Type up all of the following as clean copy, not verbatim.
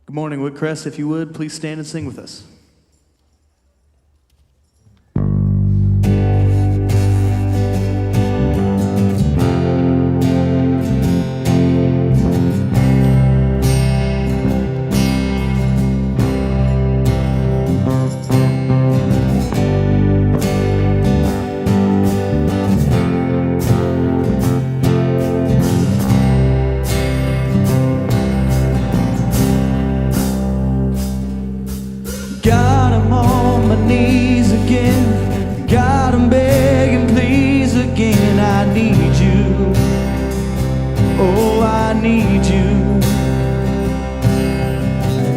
Good morning, Woodcrest. If you would, please stand and sing with us. God, I'm on my knees again. God, I'm begging, please again. I need you. Oh, I need you.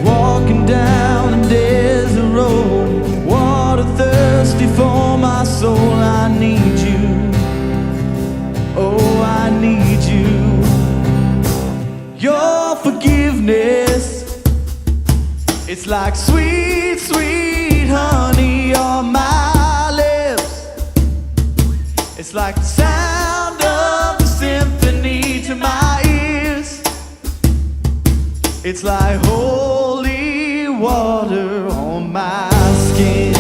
Walking down a desert road, water thirsty for my soul. I need you. Oh, I need you. Your forgiveness, it's like sweet, sweet honey on my lips. It's like the sound of the symphony to my ears. It's like holy water on my skin.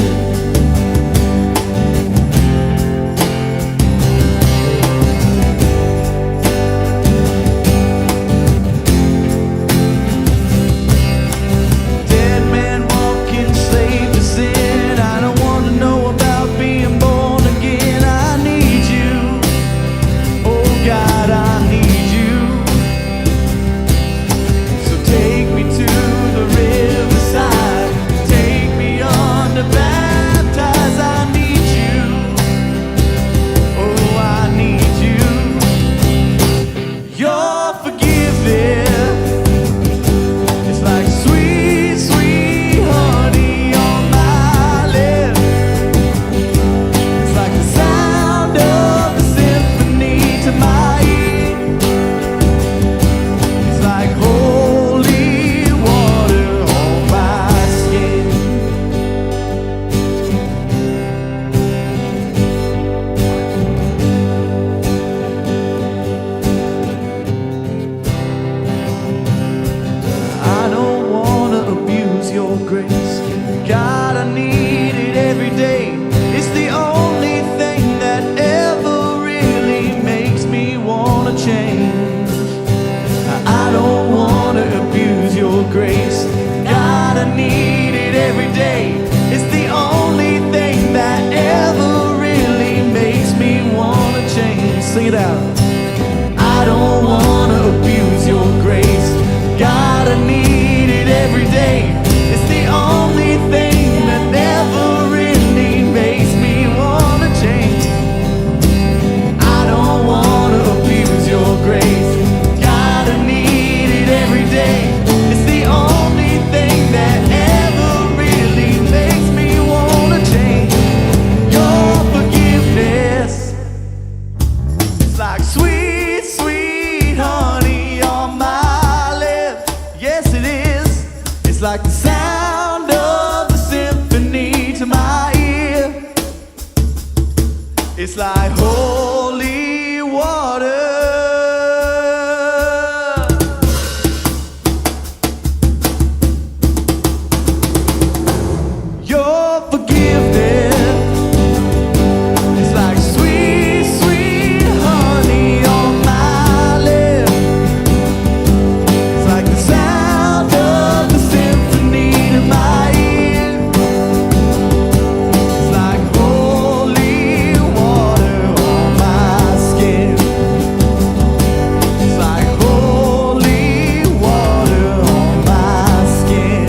God, I need it every day. It's the only thing that ever really makes me wanna change. I don't wanna abuse your grace. God, I need it every day. It's the only thing that ever really makes me wanna change. Sing it out. I don't wanna abuse your grace. God, I need it every day. It's the only thing that never really makes me wanna change. I don't wanna abuse your grace. God, I need it every day. It's the only thing that ever really makes me wanna change. Your forgiveness, it's like sweet, sweet honey on my lips. Yes, it is. It's like the sound of the symphony to my ear. It's like holy water. Your forgiveness, it's like sweet, sweet honey on my lips. It's like the sound of the symphony to my ear. It's like holy water on my skin. It's like holy water on my skin.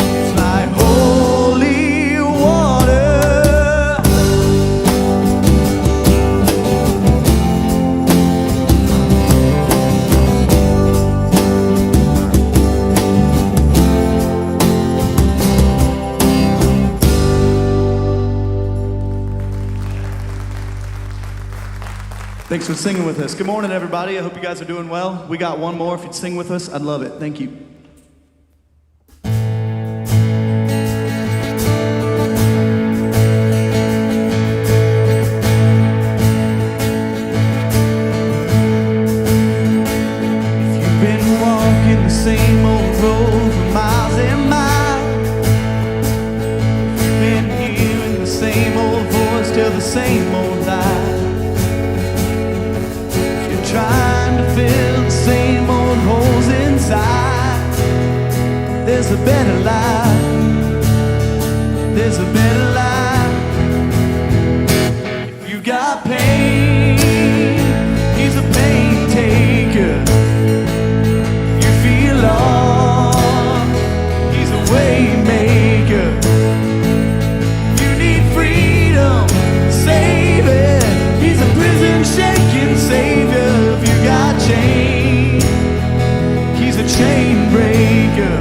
It's like holy water. Thanks for singing with us. Good morning, everybody. I hope you guys are doing well. We got one more. If you'd sing with us, I'd love it. Thank you. If you've been walking the same old road for miles and miles. You've been hearing the same old voice tell the same old lie. You're trying to fill the same old holes inside. There's a better life. There's a better life. If you got pain, he's a pain taker. If you feel lost, he's a way maker. If you need freedom, save it. He's a prison shaking savior. If you got chains, he's a chain breaker.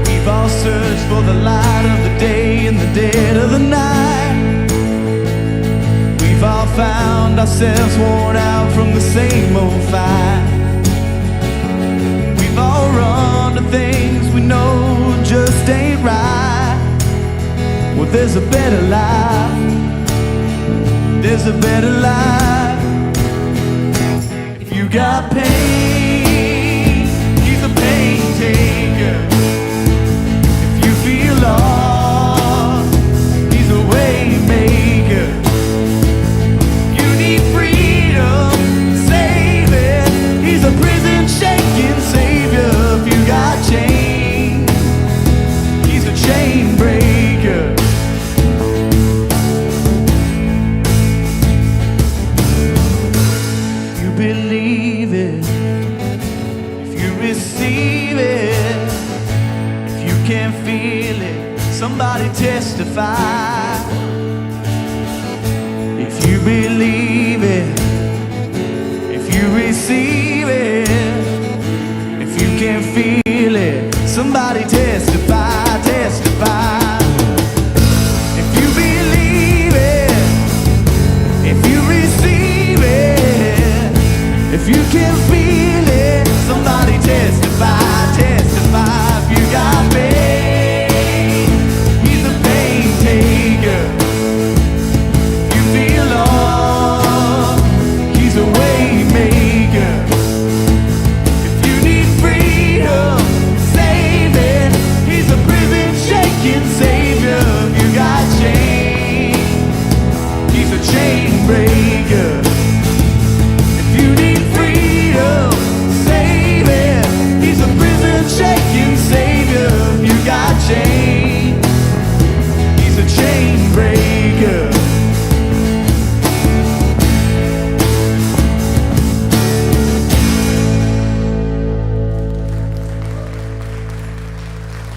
We've all searched for the light of the day in the dead of the night. We've all found ourselves worn out from the same old fight. We've all run to things we know just ain't right. Well, there's a better life. There's a better life. If you got pain, he's a pain taker. Feel lost, he's a way maker. You need freedom, save it. He's a prison shaking savior. If you got chains, he's a chain breaker. You believe it, if you receive it. Can't feel it, somebody testify. If you believe it, if you receive it, if you can't feel it, somebody testify, testify. If you believe it, if you receive it, if you can't feel it, somebody testify, testify. If you got pain, he's a pain taker. You feel lost, he's a way maker. If you need freedom, save it. He's a prison shaking savior. If you got chains, he's a chain breaker. If you need freedom, save it. He's a prison shaking savior. If you got chains, he's a chain breaker.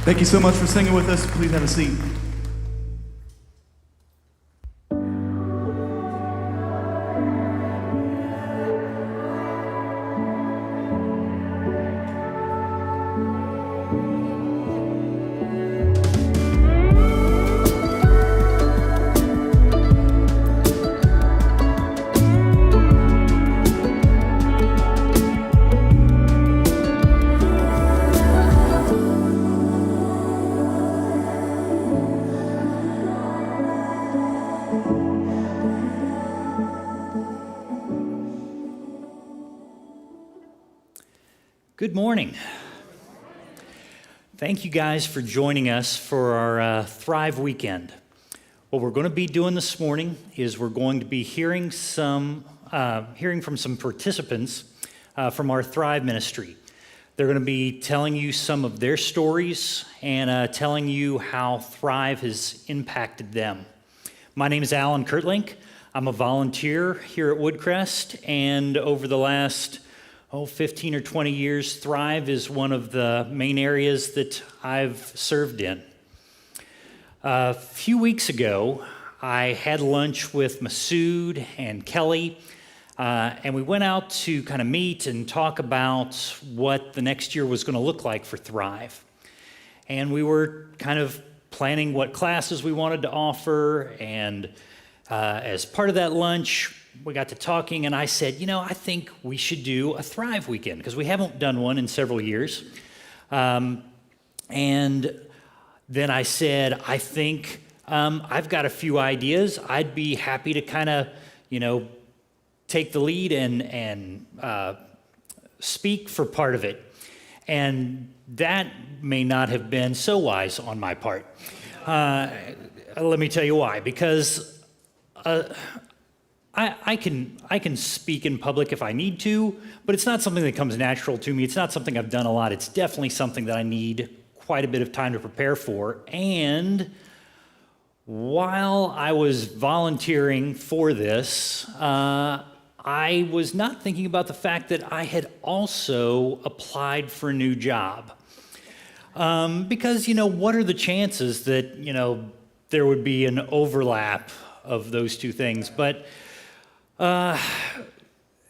Thank you so much for singing with us. Please have a seat. Good morning. Thank you guys for joining us for our Thrive Weekend. What we're going to be doing this morning is we're going to be hearing from some participants from our Thrive ministry. They're going to be telling you some of their stories and telling you how Thrive has impacted them. My name is Alan Kirtlink. I'm a volunteer here at Woodcrest, and over the last 15 or 20 years, Thrive is one of the main areas that I've served in. A few weeks ago, I had lunch with Masood and Kelly, and we went out to kind of meet and talk about what the next year was going to look like for Thrive. And we were kind of planning what classes we wanted to offer, and as part of that lunch, we got to talking, and I said, I think we should do a Thrive Weekend, because we haven't done one in several years. And then I said, I think I've got a few ideas. I'd be happy to kind of, take the lead and speak for part of it. And that may not have been so wise on my part. Let me tell you why. Because I can speak in public if I need to, but it's not something that comes natural to me. It's not something I've done a lot. It's definitely something that I need quite a bit of time to prepare for. And while I was volunteering for this, I was not thinking about the fact that I had also applied for a new job. Because, what are the chances that, there would be an overlap of those two things? But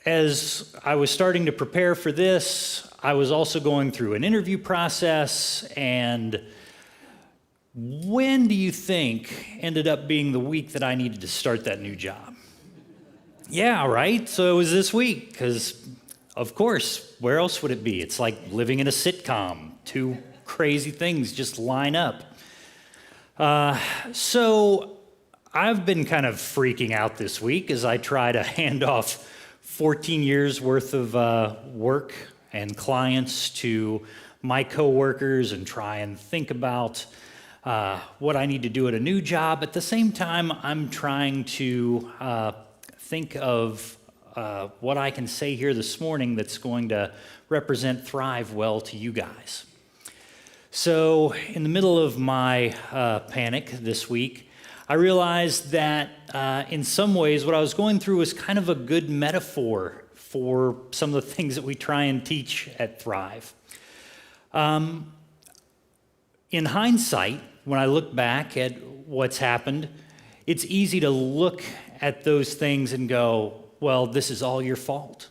as I was starting to prepare for this, I was also going through an interview process, and when do you think ended up being the week that I needed to start that new job? Yeah, right? So it was this week, because of course, where else would it be? It's like living in a sitcom. Two crazy things just line up. So I've been kind of freaking out this week as I try to hand off 14 years worth of work and clients to my coworkers and try and think about what I need to do at a new job. At the same time, I'm trying to think of what I can say here this morning that's going to represent Thrive well to you guys. So in the middle of my panic this week, I realized that in some ways what I was going through was kind of a good metaphor for some of the things that we try and teach at Thrive. In hindsight, when I look back at what's happened, it's easy to look at those things and go, well, this is all your fault.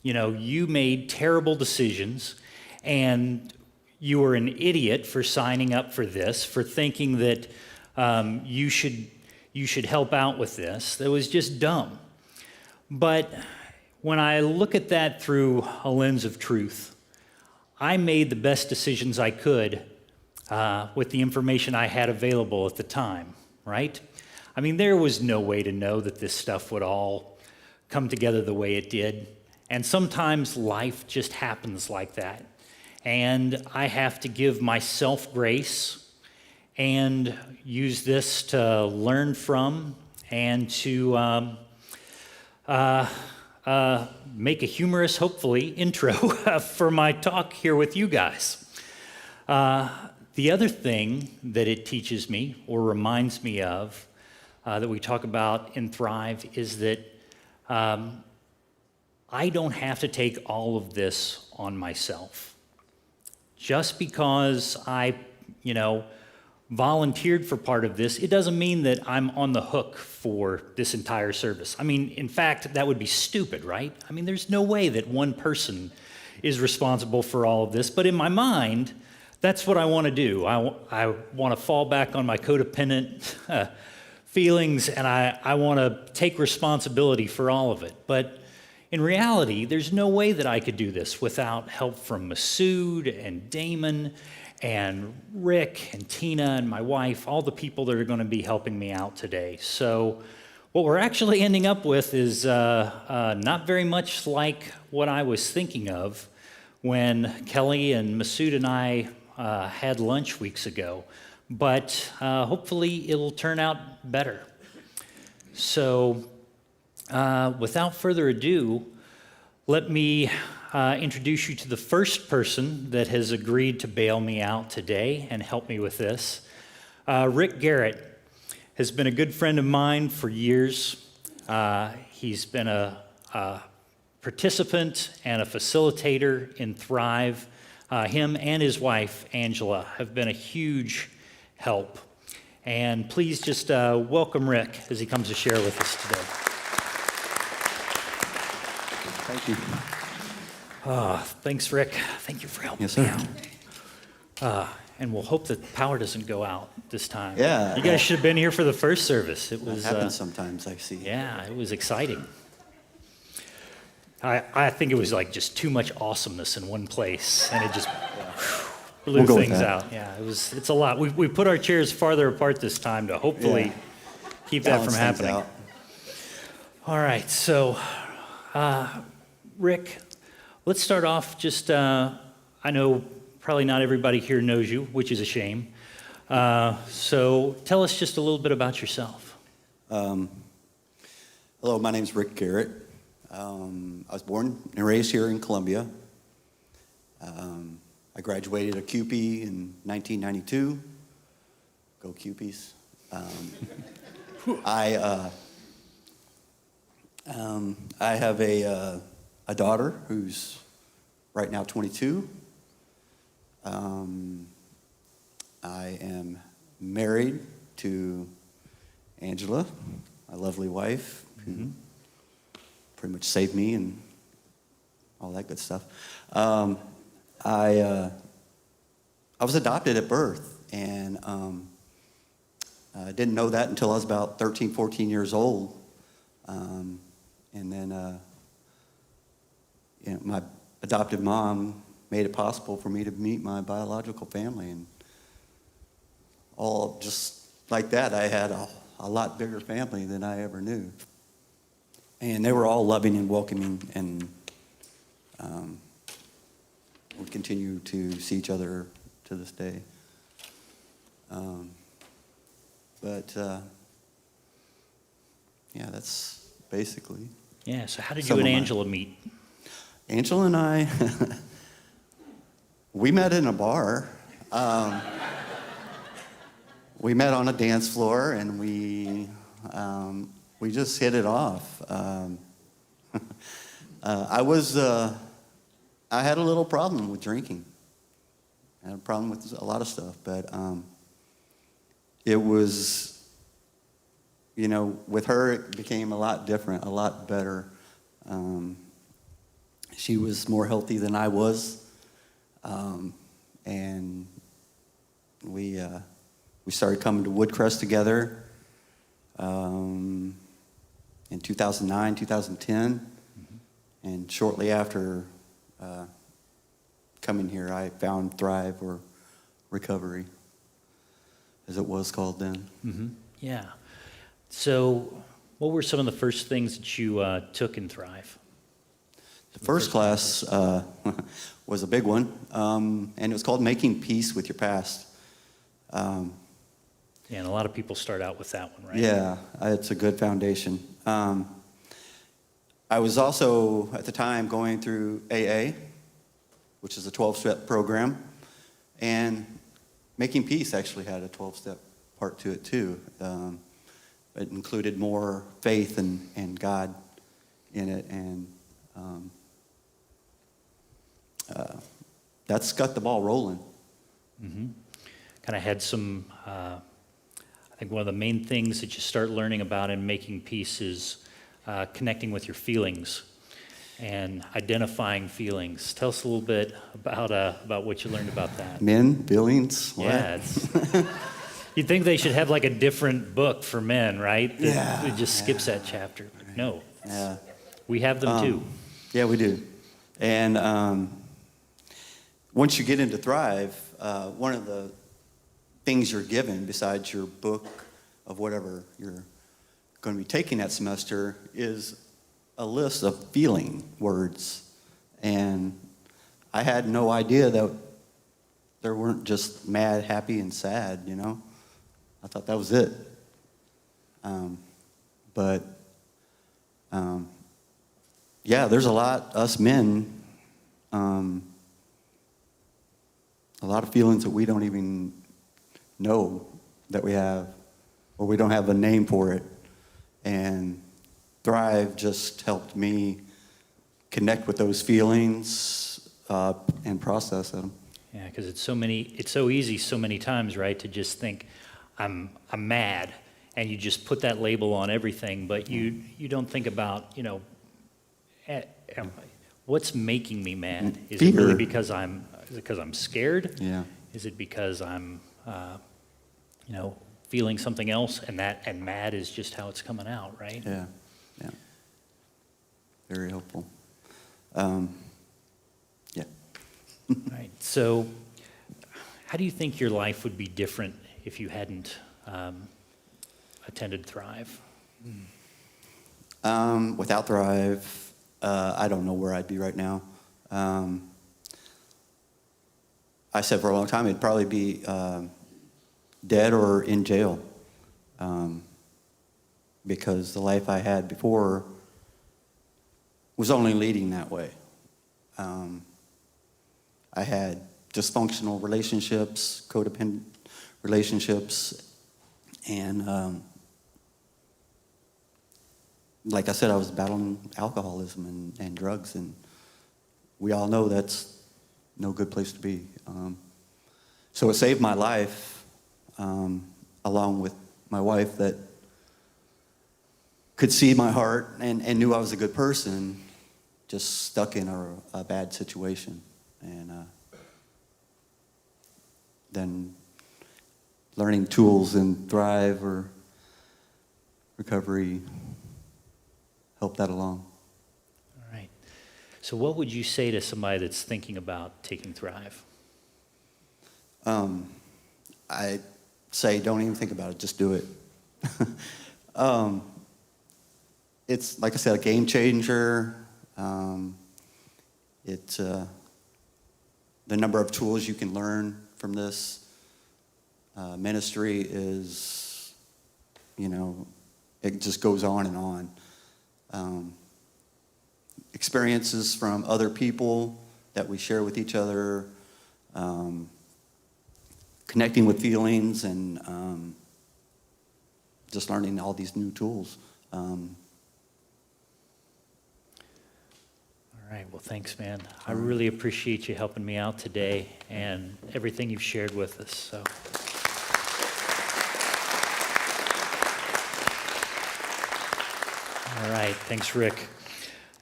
You made terrible decisions, and you were an idiot for signing up for this, for thinking that you should help out with this. That was just dumb. But when I look at that through a lens of truth, I made the best decisions I could with the information I had available at the time, right? I mean, there was no way to know that this stuff would all come together the way it did. And sometimes life just happens like that. And I have to give myself grace and use this to learn from and to make a humorous, hopefully, intro for my talk here with you guys. The other thing that it teaches me or reminds me of that we talk about in Thrive is that I don't have to take all of this on myself. Just because I, volunteered for part of this, it doesn't mean that I'm on the hook for this entire service. I mean, in fact, that would be stupid, right? I mean, there's no way that one person is responsible for all of this. But in my mind, that's what I want to do. I want to fall back on my codependent feelings, and I want to take responsibility for all of it. But in reality, there's no way that I could do this without help from Masood and Damon and Rick and Tina and my wife, all the people that are going to be helping me out today. So what we're actually ending up with is not very much like what I was thinking of when Kelly and Masood and I had lunch weeks ago. But hopefully it'll turn out better. So without further ado, let me introduce you to the first person that has agreed to bail me out today and help me with this. Rick Garrett has been a good friend of mine for years. He's been a participant and a facilitator in Thrive. Him and his wife, Angela, have been a huge help. And please just welcome Rick as he comes to share with us today. Thank you. Thanks, Rick. Thank you for helping me out. And we'll hope that power doesn't go out this time. Yeah. You guys should have been here for the first service. It was happens sometimes, I see. Yeah, it was exciting. I think it was like just too much awesomeness in one place, and it just blew things out. Yeah, it's a lot. We put our chairs farther apart this time to hopefully keep that from happening. All right, so Rick, let's start off just, I know probably not everybody here knows you, which is a shame. So tell us just a little bit about yourself. Hello, my name's Rick Garrett. I was born and raised here in Columbia. I graduated a CUPE in 1992. Go CUPEs. I have a daughter who's right now 22. I am married to Angela, my lovely wife, who pretty much saved me and all that good stuff. I was adopted at birth, and I didn't know that until I was about 13, 14 years old. And then my adoptive mom made it possible for me to meet my biological family, and all just like that, I had a lot bigger family than I ever knew. And they were all loving and welcoming, and we continue to see each other to this day. Yeah, that's basically. Yeah, so how did Some you and of mine. Angela meet? Angela and I, we met in a bar. We met on a dance floor, and we just hit it off. I had a little problem with drinking. I had a problem with a lot of stuff, but it was, with her, it became a lot different, a lot better. She was more healthy than I was, and we started coming to Woodcrest together in 2009, 2010, and shortly after coming here, I found Thrive, or Recovery, as it was called then. Mm-hmm. Yeah. So what were some of the first things that you took in Thrive? The first class was a big one, and it was called Making Peace with Your Past. Yeah, and a lot of people start out with that one, right? Yeah, it's a good foundation. I was also, at the time, going through AA, which is a 12-step program, and Making Peace actually had a 12-step part to it, too. It included more faith and God in it, and that's got the ball rolling. Mm-hmm. Kind of had some, I think one of the main things that you start learning about in Making Peace is connecting with your feelings and identifying feelings. Tell us a little bit about what you learned about that. Feelings? What? Yeah, you'd think they should have like a different book for men, right? It just skips that chapter. But no, we have them too. Yeah, we do. And once you get into Thrive, one of the things you're given, besides your book of whatever you're going to be taking that semester, is a list of feeling words. And I had no idea that there weren't just mad, happy, and sad, I thought that was it. Yeah, there's a lot, us men, a lot of feelings that we don't even know that we have, or we don't have a name for it. And Thrive just helped me connect with those feelings and process them. Yeah, because it's so easy so many times, right, to just think, I'm mad, and you just put that label on everything, but you don't think about, what's making me mad? Is it really because I'm scared? Yeah. Is it because I'm, feeling something else, and mad is just how it's coming out, right? Yeah. Very helpful. Yeah. Right. So, how do you think your life would be different if you hadn't attended Thrive? Without Thrive, I don't know where I'd be right now. I said for a long time it'd probably be dead or in jail, because the life I had before was only leading that way. I had dysfunctional relationships, codependent relationships, and like I said, I was battling alcoholism and drugs, and we all know that's no good place to be. So it saved my life, along with my wife that could see my heart and knew I was a good person, just stuck in a bad situation. And then learning tools in Thrive or recovery helped that along. All right. So what would you say to somebody that's thinking about taking Thrive? I say don't even think about it, just do it. It's, like I said, a game changer. It's the number of tools you can learn from this ministry is, it just goes on and on. Experiences from other people that we share with each other, connecting with feelings, and just learning all these new tools. All right, well, thanks, man. I really appreciate you helping me out today and everything you've shared with us. So, all right, thanks, Rick.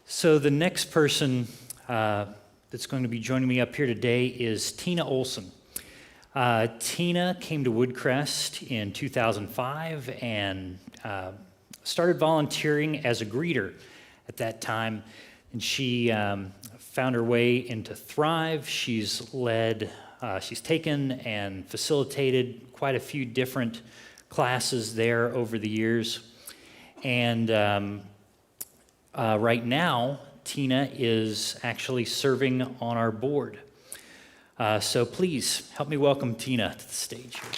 So the next person that's going to be joining me up here today is Tina Olson. Tina came to Woodcrest in 2005 and started volunteering as a greeter at that time. And she found her way into Thrive. She's taken and facilitated quite a few different classes there over the years. And right now, Tina is actually serving on our board. So please help me welcome Tina to the stage here.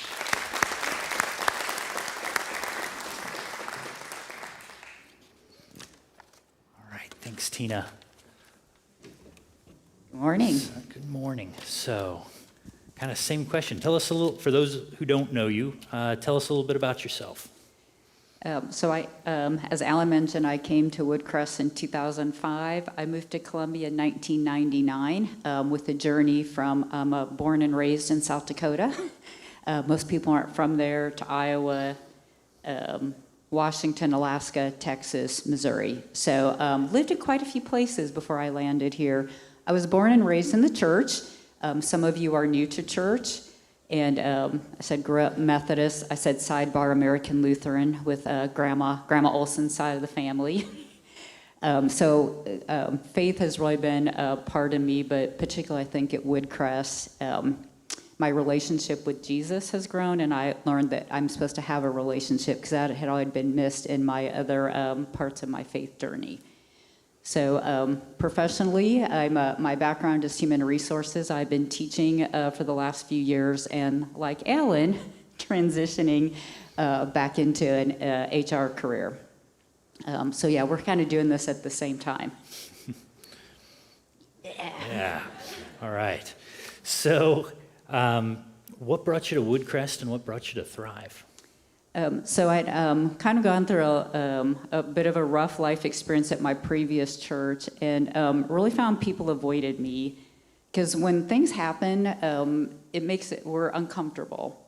Thanks, Tina. Good morning. Good morning. So, kind of same question. Tell us a little, for those who don't know you, tell us a little bit about yourself. So I, as Alan mentioned, I came to Woodcrest in 2005. I moved to Columbia in 1999 with a journey from, I'm born and raised in South Dakota. Most people aren't from there, to Iowa, Washington, Alaska, Texas, Missouri. So lived in quite a few places before I landed here. I was born and raised in the church. Some of you are new to church. And I said grew up Methodist. I said sidebar American Lutheran with Grandma Olson's side of the family. So faith has really been a part of me, but particularly I think at Woodcrest, my relationship with Jesus has grown, and I learned that I'm supposed to have a relationship because that had already been missed in my other parts of my faith journey. So professionally, my background is human resources. I've been teaching for the last few years, and like Alan, transitioning back into an HR career. So yeah, we're kind of doing this at the same time. Yeah. All right. So what brought you to Woodcrest and what brought you to Thrive? So I'd kind of gone through a bit of a rough life experience at my previous church, and really found people avoided me because when things happen, we're uncomfortable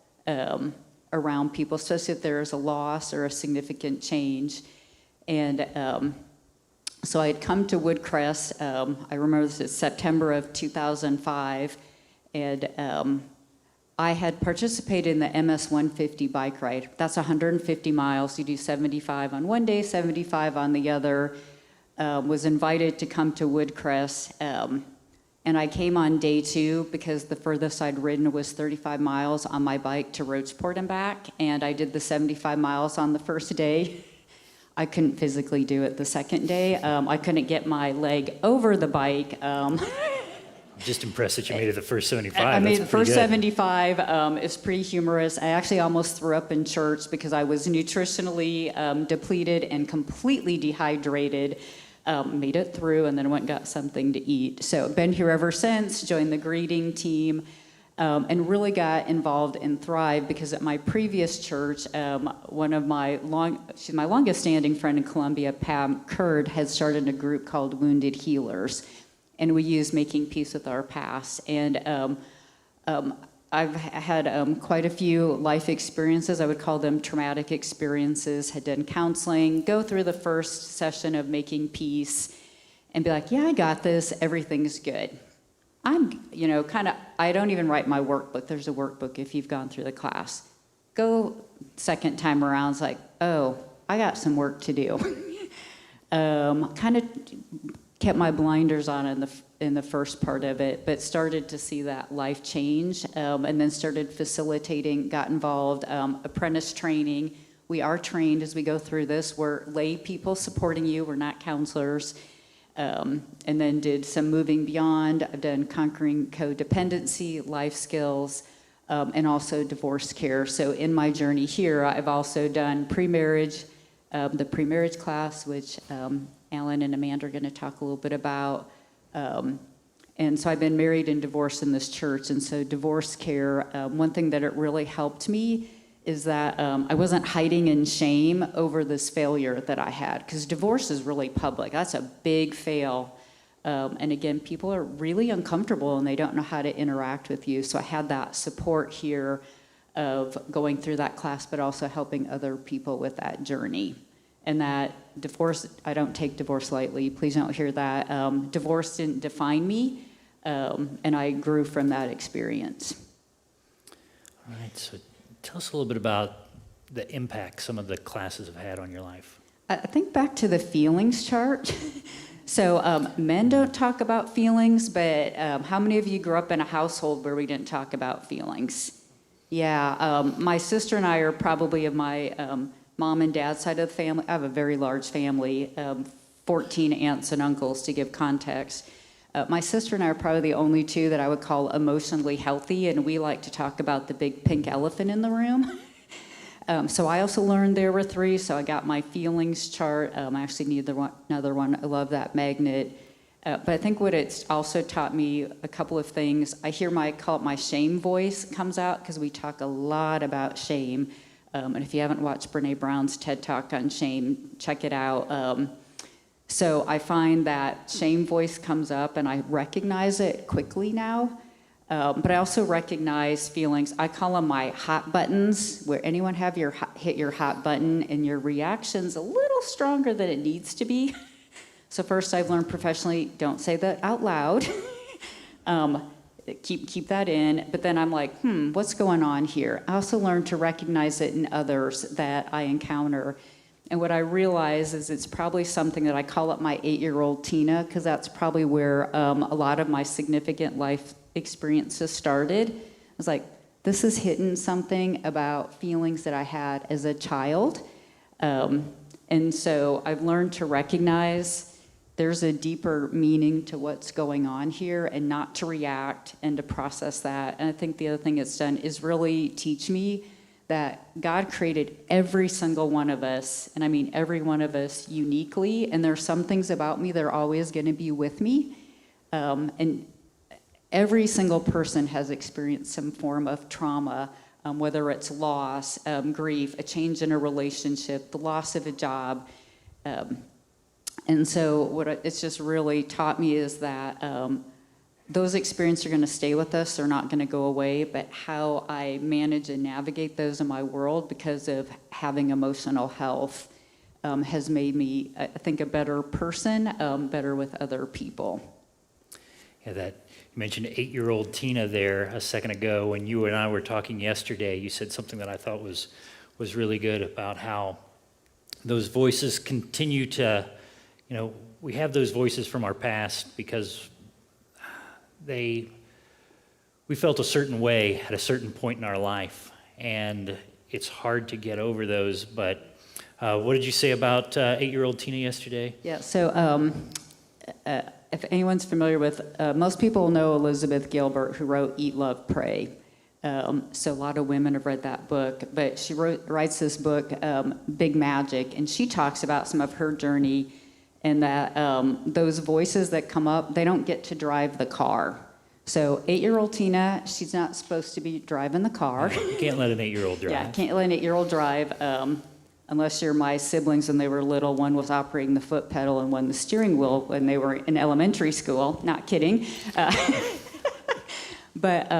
around people, especially if there's a loss or a significant change. And so I had come to Woodcrest. I remember this is September of 2005, and I had participated in the MS 150 bike ride. That's 150 miles. You do 75 on one day, 75 on the other. Was invited to come to Woodcrest. And I came on day 2 because the furthest I'd ridden was 35 miles on my bike to Roachport and back. And I did the 75 miles on the first day. I couldn't physically do it the second day. I couldn't get my leg over the bike. I'm just impressed that you made it the first 75. I made the That's pretty first good. 75. It's pretty humorous. I actually almost threw up in church because I was nutritionally depleted and completely dehydrated. Made it through and then went and got something to eat. So I've been here ever since, joined the greeting team, and really got involved in Thrive because at my previous church, one of she's my longest standing friend in Columbia, Pam Kurd, had started a group called Wounded Healers. And we use making peace with our past. And I've had quite a few life experiences. I would call them traumatic experiences. Had done counseling, go through the first session of making peace, and be like, yeah, I got this. Everything's good. I'm, I don't even write my workbook. There's a workbook if you've gone through the class. Go second time around, it's like, oh, I got some work to do. Kind of kept my blinders on in the first part of it, but started to see that life change, and then started facilitating, got involved, apprentice training. We are trained as we go through this. We're lay people supporting you. We're not counselors. And then did some moving beyond. I've done conquering codependency, life skills, and also divorce care. So in my journey here, I've also done pre-marriage, the pre-marriage class, which Alan and Amanda are going to talk a little bit about. And so I've been married and divorced in this church. And so divorce care, one thing that it really helped me is that I wasn't hiding in shame over this failure that I had. Because divorce is really public. That's a big fail. And again, people are really uncomfortable and they don't know how to interact with you. So I had that support here of going through that class, but also helping other people with that journey. And that divorce, I don't take divorce lightly. Please don't hear that. Divorce didn't define me, and I grew from that experience. All right, so tell us a little bit about the impact some of the classes have had on your life. I think back to the feelings chart. So men don't talk about feelings, but how many of you grew up in a household where we didn't talk about feelings? Yeah, my sister and I are probably of my mom and dad's side of the family. I have a very large family, 14 aunts and uncles to give context. My sister and I are probably the only two that I would call emotionally healthy, and we like to talk about the big pink elephant in the room. So I also learned there were 3, so I got my feelings chart. I actually need another one. I love that magnet. But I think what it's also taught me a couple of things. I call it my shame voice comes out because we talk a lot about shame. And if you haven't watched Brene Brown's TED Talk on shame, check it out. So I find that shame voice comes up and I recognize it quickly now. But I also recognize feelings. I call them my hot buttons, where anyone have hit your hot button and your reaction's a little stronger than it needs to be. So first I've learned professionally, don't say that out loud. Keep that in. But then I'm like, what's going on here? I also learned to recognize it in others that I encounter. And what I realize is it's probably something that I call it my 8-year-old Tina, because that's probably where a lot of my significant life experiences started. I was like, this is hitting something about feelings that I had as a child. And so I've learned to recognize there's a deeper meaning to what's going on here and not to react and to process that. And I think the other thing it's done is really teach me that God created every single one of us, and I mean every one of us uniquely, and there are some things about me that are always going to be with me. And every single person has experienced some form of trauma, whether it's loss, grief, a change in a relationship, the loss of a job. And so what it's just really taught me is that those experiences are going to stay with us. They're not going to go away. But how I manage and navigate those in my world because of having emotional health has made me, I think, a better person, better with other people. Yeah, you mentioned 8-year-old Tina there a second ago. When you and I were talking yesterday, you said something that I thought was really good about how those voices continue to, we have those voices from our past because we felt a certain way at a certain point in our life, and it's hard to get over those, but What did you say about 8-year-old Tina yesterday? Yeah, so if anyone's familiar with, most people know Elizabeth Gilbert, who wrote Eat, Love, Pray. So a lot of women have read that book, but she writes this book, Big Magic, and she talks about some of her journey and that those voices that come up, they don't get to drive the car. So 8-year-old Tina, she's not supposed to be driving the car. You can't let an 8-year-old drive. Yeah, can't let an 8-year-old drive unless you're my siblings when they were little. One was operating the foot pedal and one the steering wheel when they were in elementary school. Not kidding. But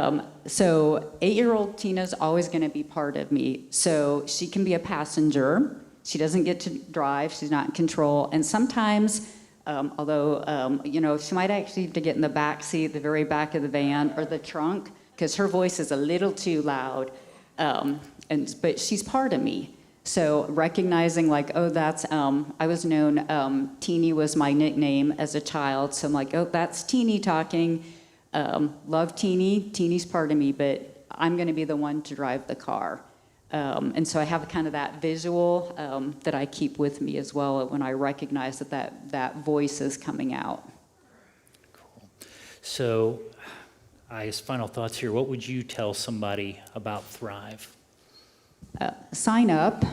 so 8-year-old Tina's always going to be part of me. So she can be a passenger. She doesn't get to drive. She's not in control. And sometimes, although, she might actually have to get in the back seat, the very back of the van or the trunk, because her voice is a little too loud. But she's part of me. So recognizing like, oh, that's, I was known, Teeny was my nickname as a child. So I'm like, oh, that's Teeny talking. Love Teeny. Teeny's part of me, but I'm going to be the one to drive the car. And so I have kind of that visual that I keep with me as well when I recognize that voice is coming out. Cool. So, I guess final thoughts here. What would you tell somebody about Thrive? Sign up.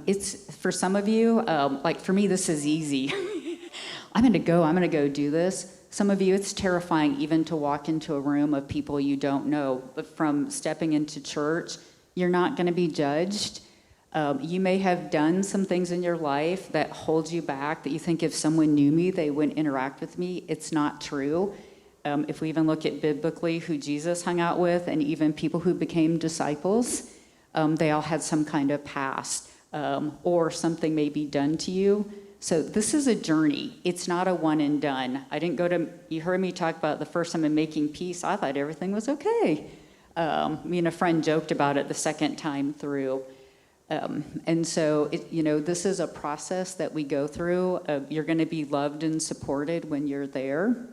It's for some of you, like for me, this is easy. I'm going to go do this. Some of you, it's terrifying even to walk into a room of people you don't know. But from stepping into church, you're not going to be judged. You may have done some things in your life that hold you back, that you think if someone knew me, they wouldn't interact with me. It's not true. If we even look at biblically who Jesus hung out with and even people who became disciples, they all had some kind of past or something may be done to you. So this is a journey. It's not a one and done. You heard me talk about the first time in Making Peace. I thought everything was okay. Me and a friend joked about it the second time through. And so, this is a process that we go through. You're going to be loved and supported when you're there.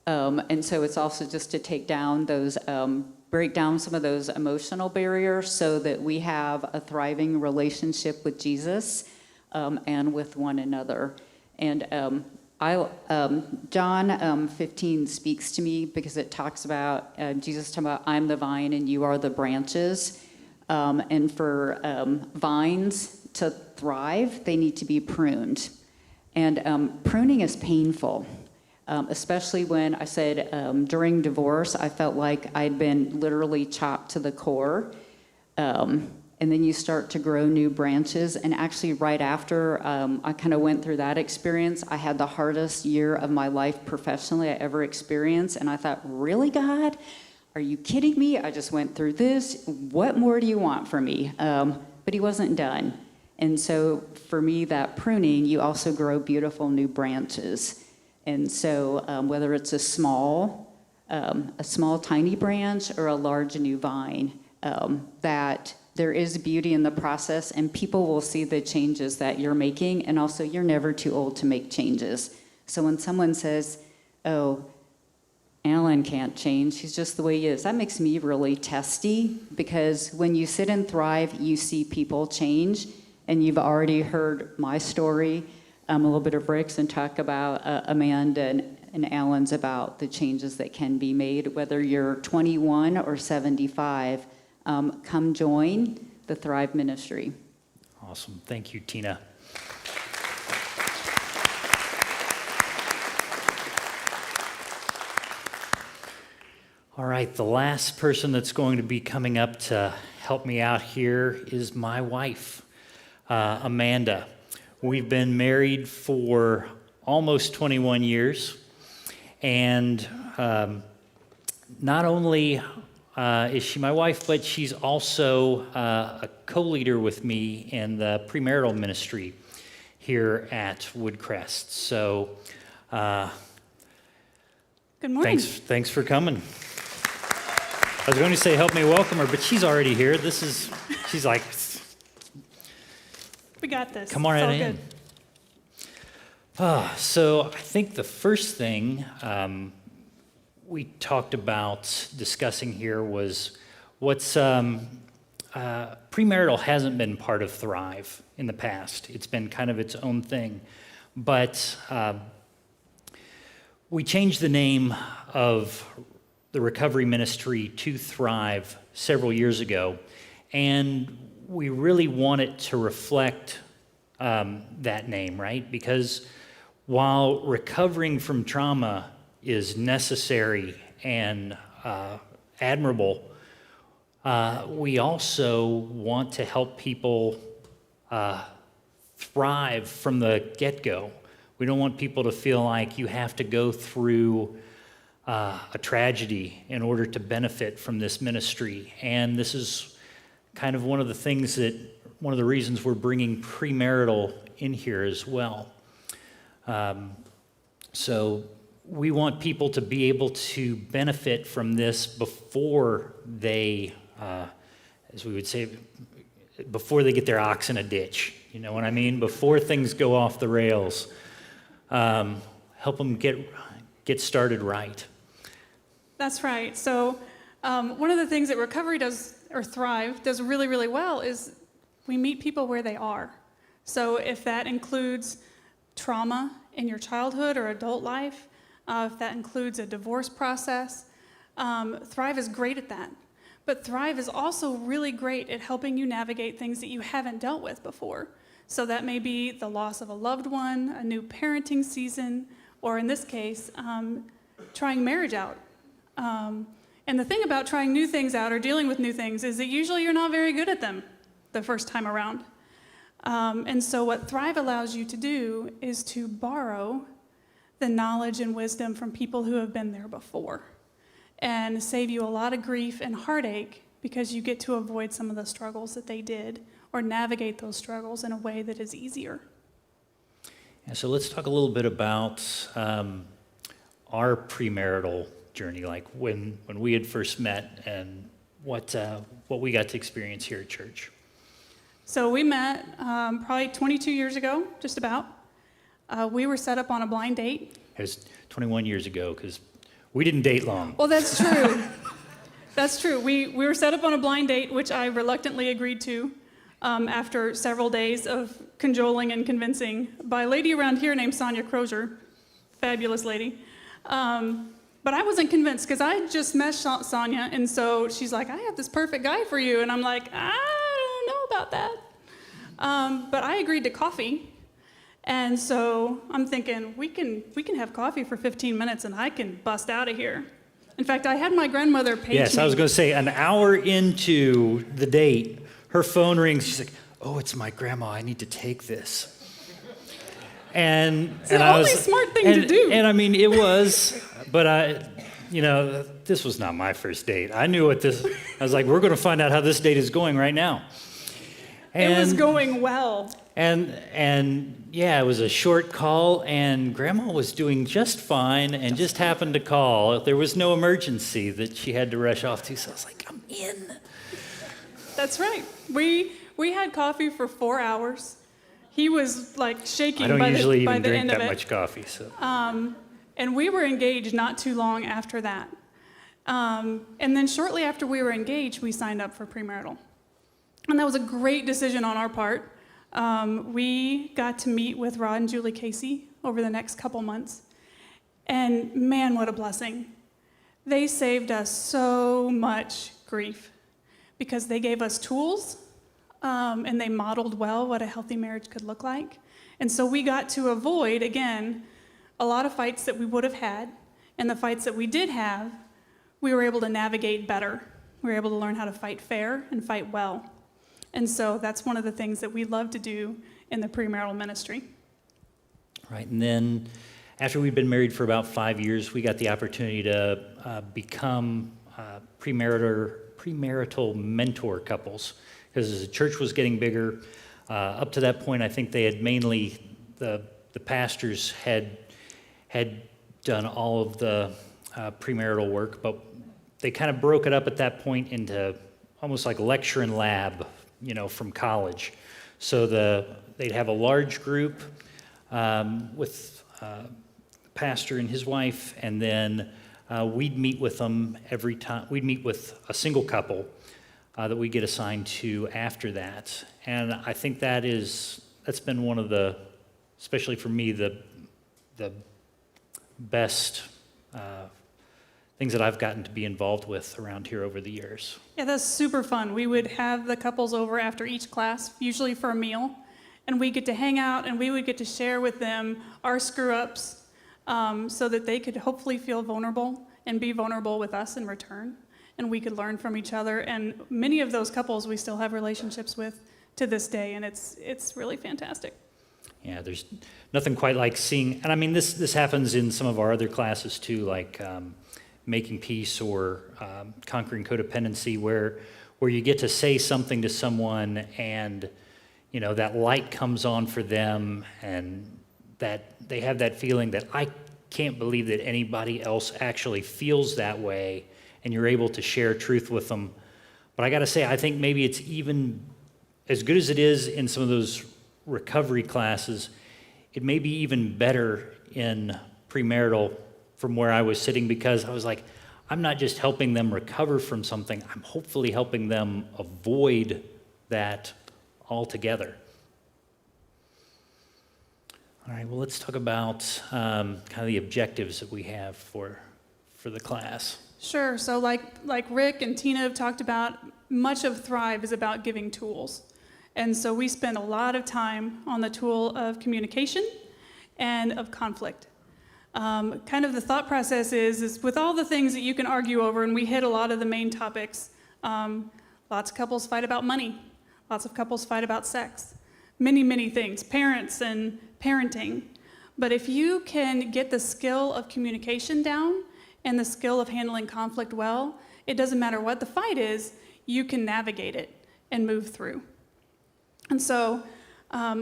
And so it's also just to take down those, break down some of those emotional barriers so that we have a thriving relationship with Jesus and with one another. And John 15 speaks to me because it talks about Jesus talking about I'm the vine and you are the branches. And for vines to thrive, they need to be pruned. And pruning is painful, especially when I said during divorce, I felt like I'd been literally chopped to the core. And then you start to grow new branches. And actually right after I kind of went through that experience, I had the hardest year of my life professionally I ever experienced. And I thought, really, God? Are you kidding me? I just went through this. What more do you want from me? But he wasn't done. And so for me, that pruning, you also grow beautiful new branches. And so whether it's a small tiny branch or a large new vine, that there is beauty in the process and people will see the changes that you're making. And also you're never too old to make changes. So when someone says, oh, Alan can't change, he's just the way he is, that makes me really testy because when you sit and thrive, you see people change. And you've already heard my story, a little bit of Rick's, and talk about Amanda and Alan's about the changes that can be made, whether you're 21 or 75. Come join the Thrive Ministry. Awesome. Thank you, Tina. All right, the last person that's going to be coming up to help me out here is my wife, Amanda. We've been married for almost 21 years, and not only is she my wife, but she's also a co-leader with me in the premarital ministry here at Woodcrest. So, good morning. Thanks for coming. I was going to say help me welcome her, but she's already here. She's like, we got this. Come on it's right all in. Good. So I think the first thing we talked about discussing here was what's premarital hasn't been part of Thrive in the past. It's been kind of its own thing. But we changed the name of the recovery ministry to Thrive several years ago, and we really want it to reflect that name, right? Because while recovering from trauma is necessary and admirable, we also want to help people thrive from the get-go. We don't want people to feel like you have to go through a tragedy in order to benefit from this ministry. And this is kind of one of the reasons we're bringing premarital in here as well. So we want people to be able to benefit from this before they, as we would say, before they get their ox in a ditch. You know what I mean? Before things go off the rails. Help them get started right. That's right. So one of the things that Recovery does, or Thrive, does really, really well is we meet people where they are. So if that includes trauma in your childhood or adult life, if that includes a divorce process, Thrive is great at that. But Thrive is also really great at helping you navigate things that you haven't dealt with before. So that may be the loss of a loved one, a new parenting season, or in this case, trying marriage out. And the thing about trying new things out or dealing with new things is that usually you're not very good at them the first time around. And so what Thrive allows you to do is to borrow the knowledge and wisdom from people who have been there before and save you a lot of grief and heartache because you get to avoid some of the struggles that they did or navigate those struggles in a way that is easier. Yeah, so let's talk a little bit about our premarital journey, like when we had first met and what we got to experience here at church. So we met probably 22 years ago, just about. We were set up on a blind date. It was 21 years ago because we didn't date long. Well, that's true. That's true. We were set up on a blind date, which I reluctantly agreed to after several days of cajoling and convincing by a lady around here named Sonia Crozier, fabulous lady. But I wasn't convinced because I just met Sonia, and so she's like, I have this perfect guy for you. And I'm like, I don't know about that. But I agreed to coffee. And so I'm thinking, we can have coffee for 15 minutes and I can bust out of here. In fact, I had my grandmother page me. Yes, I was going to say, an hour into the date, her phone rings. She's like, oh, it's my grandma. I need to take this. And it's the only smart thing to do. And I mean, it was, but this was not my first date. I knew I was like, we're going to find out how this date is going right now. And, it was going well. And yeah, it was a short call, and Grandma was doing just fine and just happened to call. There was no emergency that she had to rush off to, so I was like, I'm in. That's right. We had coffee for 4 hours. He was like shaking I don't by usually the even drink end of that it. much coffee. So. And we were engaged not too long after that. And then shortly after we were engaged, we signed up for premarital. And that was a great decision on our part. We got to meet with Rod and Julie Casey over the next couple months. And man, what a blessing. They saved us so much grief because they gave us tools and they modeled well what a healthy marriage could look like. And so we got to avoid, again, a lot of fights that we would have had. And the fights that we did have, we were able to navigate better. We were able to learn how to fight fair and fight well. And so that's one of the things that we love to do in the premarital ministry. Right, and then after we'd been married for about 5 years, we got the opportunity to become premarital mentor couples. Because as the church was getting bigger, up to that point, I think they had mainly, the pastors had done all of the premarital work, but they kind of broke it up at that point into almost like lecture and lab, from college. So they'd have a large group with the pastor and his wife, and then we'd meet with them every time. We'd meet with a single couple that we get assigned to after that. And I think that's been one of the, especially for me, the best things that I've gotten to be involved with around here over the years. Yeah, that's super fun. We would have the couples over after each class, usually for a meal, and we get to hang out and we would get to share with them our screw-ups so that they could hopefully feel vulnerable and be vulnerable with us in return, and we could learn from each other. And many of those couples we still have relationships with to this day, and it's really fantastic. Yeah, there's nothing quite like seeing, and I mean, this happens in some of our other classes too, like Making Peace or Conquering Codependency, where you get to say something to someone and, you know, that light comes on for them and that they have that feeling that I can't believe that anybody else actually feels that way, and you're able to share truth with them. But I got to say, I think maybe it's even as good as it is in some of those recovery classes, it may be even better in premarital from where I was sitting, because I was like, I'm not just helping them recover from something, I'm hopefully helping them avoid that altogether. All right, well, let's talk about kind of the objectives that we have for the class. Sure. So like Rick and Tina have talked about, much of Thrive is about giving tools. And so we spend a lot of time on the tool of communication and of conflict. Kind of the thought process is with all the things that you can argue over, and we hit a lot of the main topics, lots of couples fight about money. Lots of couples fight about sex. Many, many things, parents and parenting. But if you can get the skill of communication down and the skill of handling conflict well, it doesn't matter what the fight is, you can navigate it and move through. And so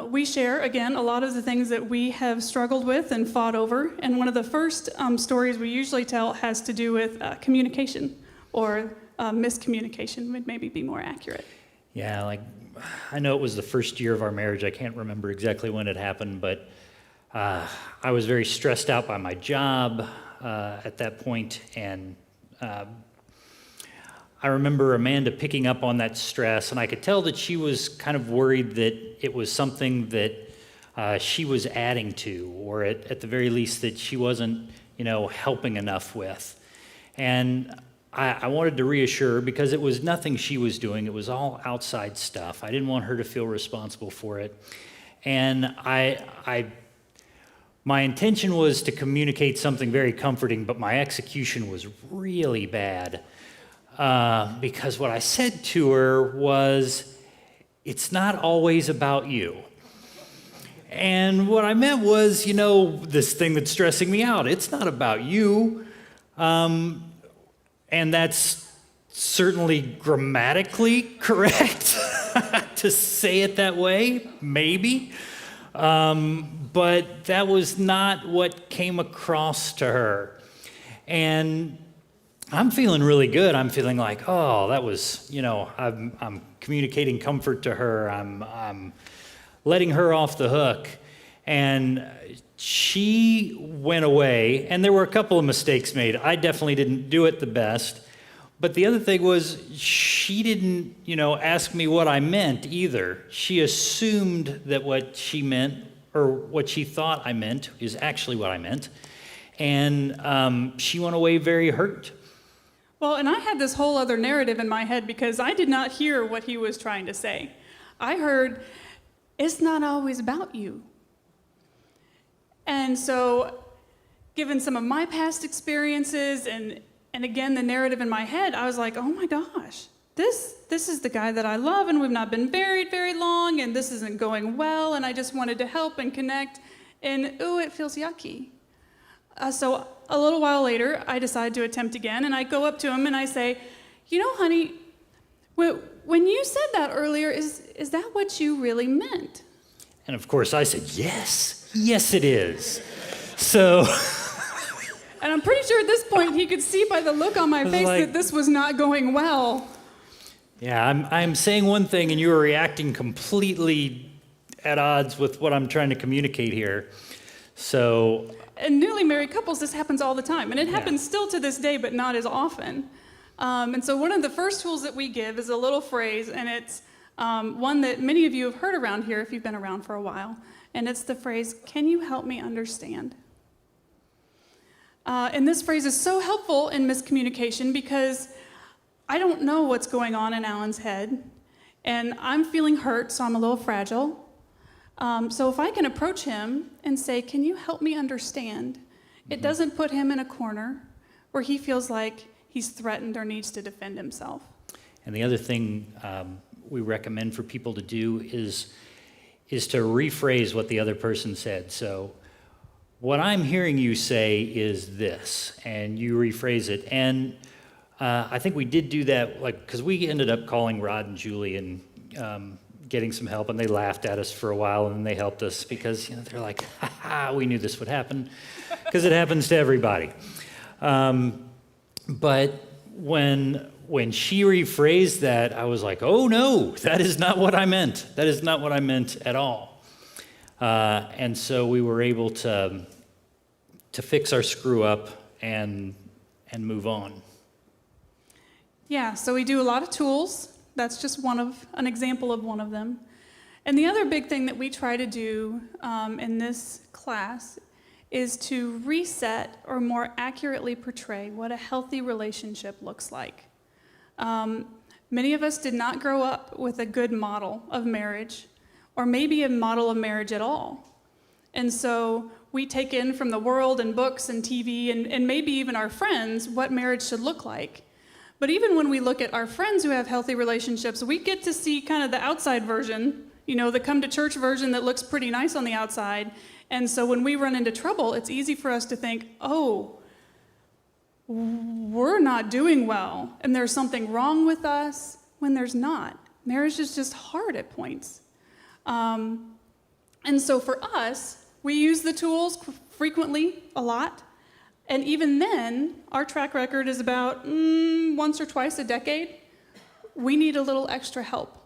we share, again, a lot of the things that we have struggled with and fought over. And one of the first stories we usually tell has to do with communication, or miscommunication would maybe be more accurate. Yeah, like I know it was the first year of our marriage. I can't remember exactly when it happened, but I was very stressed out by my job at that point, and I remember Amanda picking up on that stress, and I could tell that she was kind of worried that it was something that she was adding to, or at the very least that she wasn't, helping enough with. And I wanted to reassure her, because it was nothing she was doing. It was all outside stuff. I didn't want her to feel responsible for it. And my intention was to communicate something very comforting, but my execution was really bad. Because what I said to her was, it's not always about you. And what I meant was, this thing that's stressing me out, it's not about you. And that's certainly grammatically correct to say it that way, maybe. But that was not what came across to her. And I'm feeling really good. I'm feeling like, oh, that was, I'm communicating comfort to her. I'm letting her off the hook. And she went away, and there were a couple of mistakes made. I definitely didn't do it the best. But the other thing was, she didn't, ask me what I meant either. She assumed that what she meant, or what she thought I meant, is actually what I meant. And she went away very hurt. Well, and I had this whole other narrative in my head, because I did not hear what he was trying to say. I heard, it's not always about you. And so, given some of my past experiences and again, the narrative in my head, I was like, oh my gosh, this is the guy that I love, and we've not been married very long, and this isn't going well, and I just wanted to help and connect, and ooh, it feels yucky. So a little while later, I decide to attempt again, and I go up to him and I say, honey, when you said that earlier, is that what you really meant? And of course I said, yes it is. So... And I'm pretty sure at this point he could see by the look on my face that this was not going well. Yeah, I'm saying one thing and you are reacting completely at odds with what I'm trying to communicate here. So... And newly married couples, this happens all the time. And it happens still to this day, but not as often. And so one of the first tools that we give is a little phrase, and it's one that many of you have heard around here if you've been around for a while. And it's the phrase, "Can you help me understand?" And this phrase is so helpful in miscommunication because I don't know what's going on in Alan's head, and I'm feeling hurt, so I'm a little fragile. So if I can approach him and say, "Can you help me understand?" It doesn't put him in a corner where he feels like he's threatened or needs to defend himself. And the other thing we recommend for people to do is to rephrase what the other person said. So, what I'm hearing you say is this, and you rephrase it. And I think we did do that, because we ended up calling Rod and Julie and getting some help, and they laughed at us for a while, and then they helped us because they're like, "Ha ha, we knew this would happen," because it happens to everybody. But when she rephrased that, I was like, "Oh no, that is not what I meant. That is not what I meant at all." And so we were able to fix our screw up and move on. Yeah, so we do a lot of tools. That's just an example of one of them. And the other big thing that we try to do in this class is to reset or more accurately portray what a healthy relationship looks like. Many of us did not grow up with a good model of marriage, or maybe a model of marriage at all. And so we take in from the world and books and TV and maybe even our friends what marriage should look like. But even when we look at our friends who have healthy relationships, we get to see kind of the outside version, the come to church version that looks pretty nice on the outside. And so when we run into trouble, it's easy for us to think, "Oh, we're not doing well, and there's something wrong with us," when there's not. Marriage is just hard at points. And so for us, we use the tools frequently, a lot. And even then, our track record is about once or twice a decade. We need a little extra help.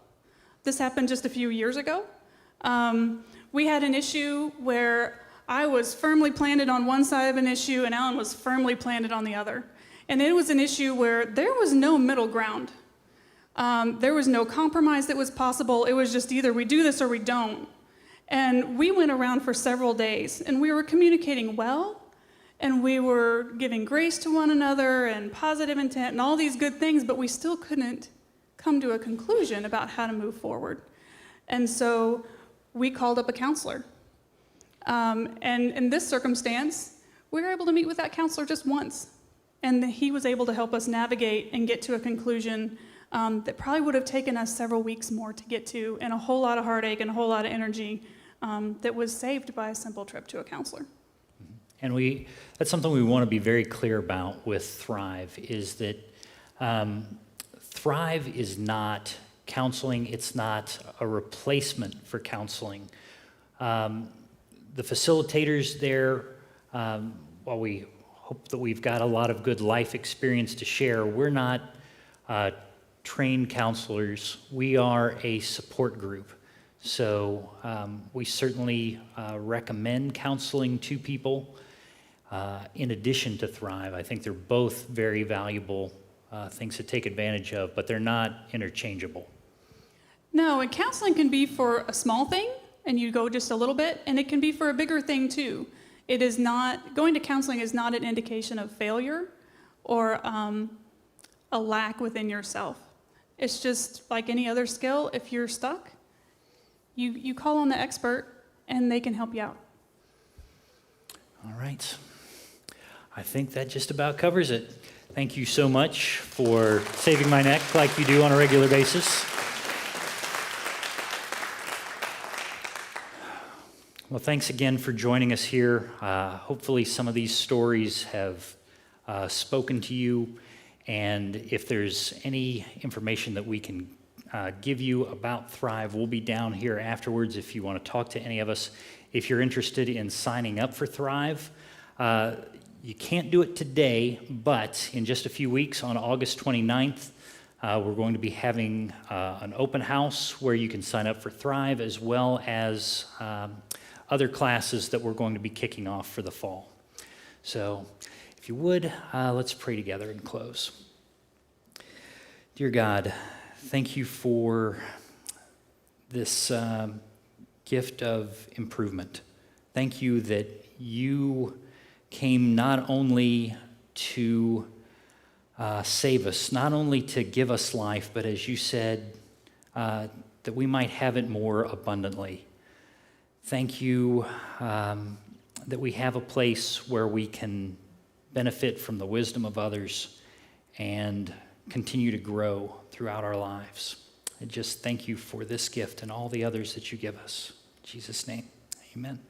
This happened just a few years ago. We had an issue where I was firmly planted on one side of an issue and Alan was firmly planted on the other. And it was an issue where there was no middle ground. There was no compromise that was possible. It was just either we do this or we don't. And we went around for several days, and we were communicating well, and we were giving grace to one another and positive intent and all these good things, but we still couldn't come to a conclusion about how to move forward. And so we called up a counselor. And in this circumstance, we were able to meet with that counselor just once. And he was able to help us navigate and get to a conclusion that probably would have taken us several weeks more to get to, and a whole lot of heartache and a whole lot of energy that was saved by a simple trip to a counselor. And that's something we want to be very clear about with Thrive, is that Thrive is not counseling. It's not a replacement for counseling. The facilitators there, while we hope that we've got a lot of good life experience to share, we're not trained counselors. We are a support group. So we certainly recommend counseling to people in addition to Thrive. I think they're both very valuable things to take advantage of, but they're not interchangeable. No, and counseling can be for a small thing, and you go just a little bit, and it can be for a bigger thing too. Going to counseling is not an indication of failure or a lack within yourself. It's just like any other skill. If you're stuck, you call on the expert, and they can help you out. All right. I think that just about covers it. Thank you so much for saving my neck like you do on a regular basis. Well, thanks again for joining us here. Hopefully some of these stories have spoken to you, and if there's any information that we can give you about Thrive, we'll be down here afterwards if you want to talk to any of us. If you're interested in signing up for Thrive, you can't do it today, but in just a few weeks on August 29th, we're going to be having an open house where you can sign up for Thrive, as well as other classes that we're going to be kicking off for the fall. So if you would, let's pray together and close. Dear God, thank you for this gift of improvement. Thank you that you came not only to save us, not only to give us life, but as you said, that we might have it more abundantly. Thank you that we have a place where we can benefit from the wisdom of others and continue to grow throughout our lives. I just thank you for this gift and all the others that you give us. In Jesus' name, amen.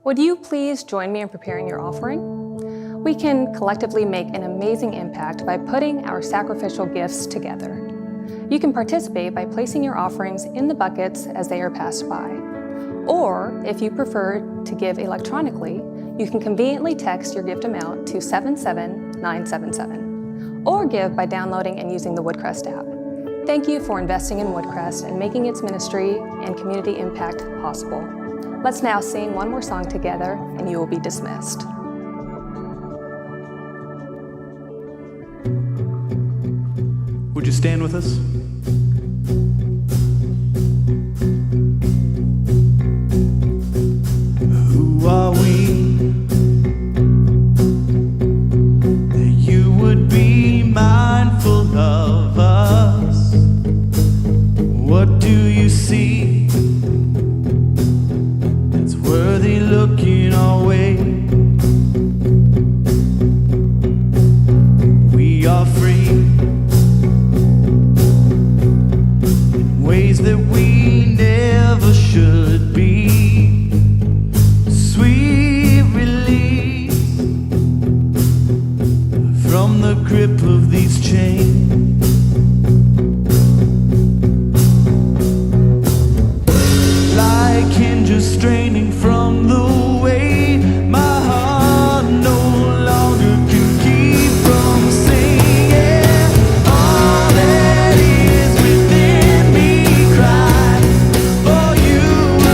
Would you please join me in preparing your offering? We can collectively make an amazing impact by putting our sacrificial gifts together. You can participate by placing your offerings in the buckets as they are passed by. Or, if you prefer to give electronically, you can conveniently text your gift amount to 77977, or give by downloading and using the Woodcrest app. Thank you for investing in Woodcrest and making its ministry and community impact possible. Let's now sing one more song together, and you will be dismissed. Would you stand with us? Who are we that you would be mindful of us? What do you see that's worthy looking our way? We are free in ways that we never should be. Sweet release from the grip of these chains. Like hinges straining from the weight, my heart no longer can keep from singing. All that is within me cry, for you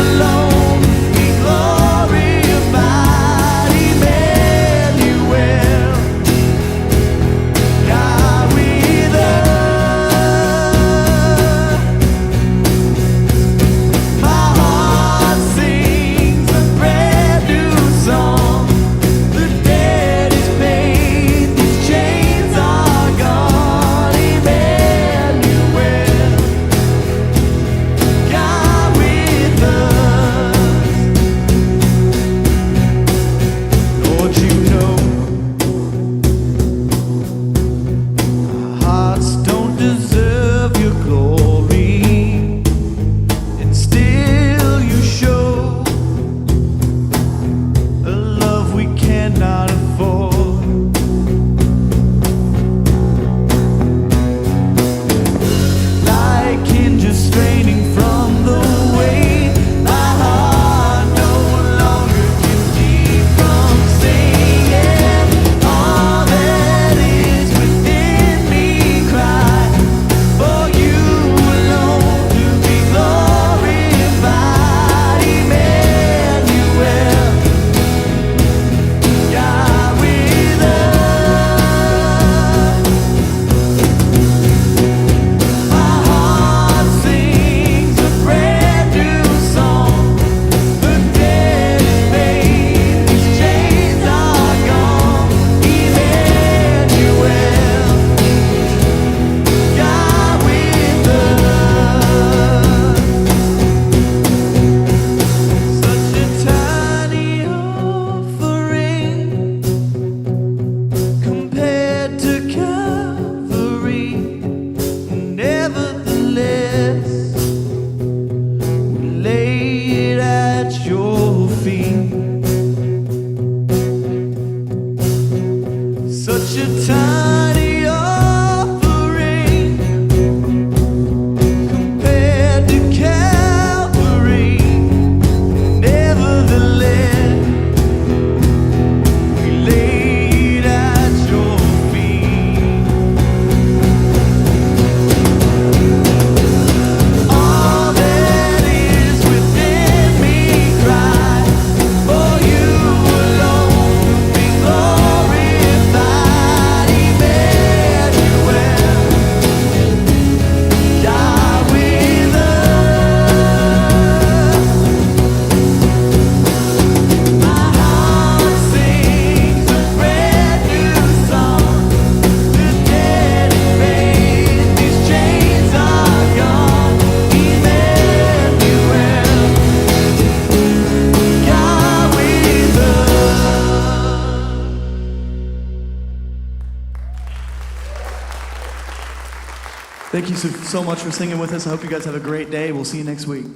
alone be glorified. Emmanuel, God with us. My heart sings a brand new song. The dead is paid, these chains are gone. Emmanuel, God with us. Lord, you know our hearts don't deserve your glory, and still you show a love we cannot afford. Like hinges straining from the weight, my heart no longer can keep from singing. All that is within me cry, for you alone to be glorified. Emmanuel, God with us. My heart sings a brand new song. The dead is paid, these chains are gone. Emmanuel, God with us. Such a tiny offering compared to Calvary. Nevertheless, we lay it at your feet. Such a tiny offering compared to Calvary. Nevertheless, we lay it at your feet. All that is within me cry, for Thank you so much for singing with us. I hope you guys have a great day. We'll see you next week.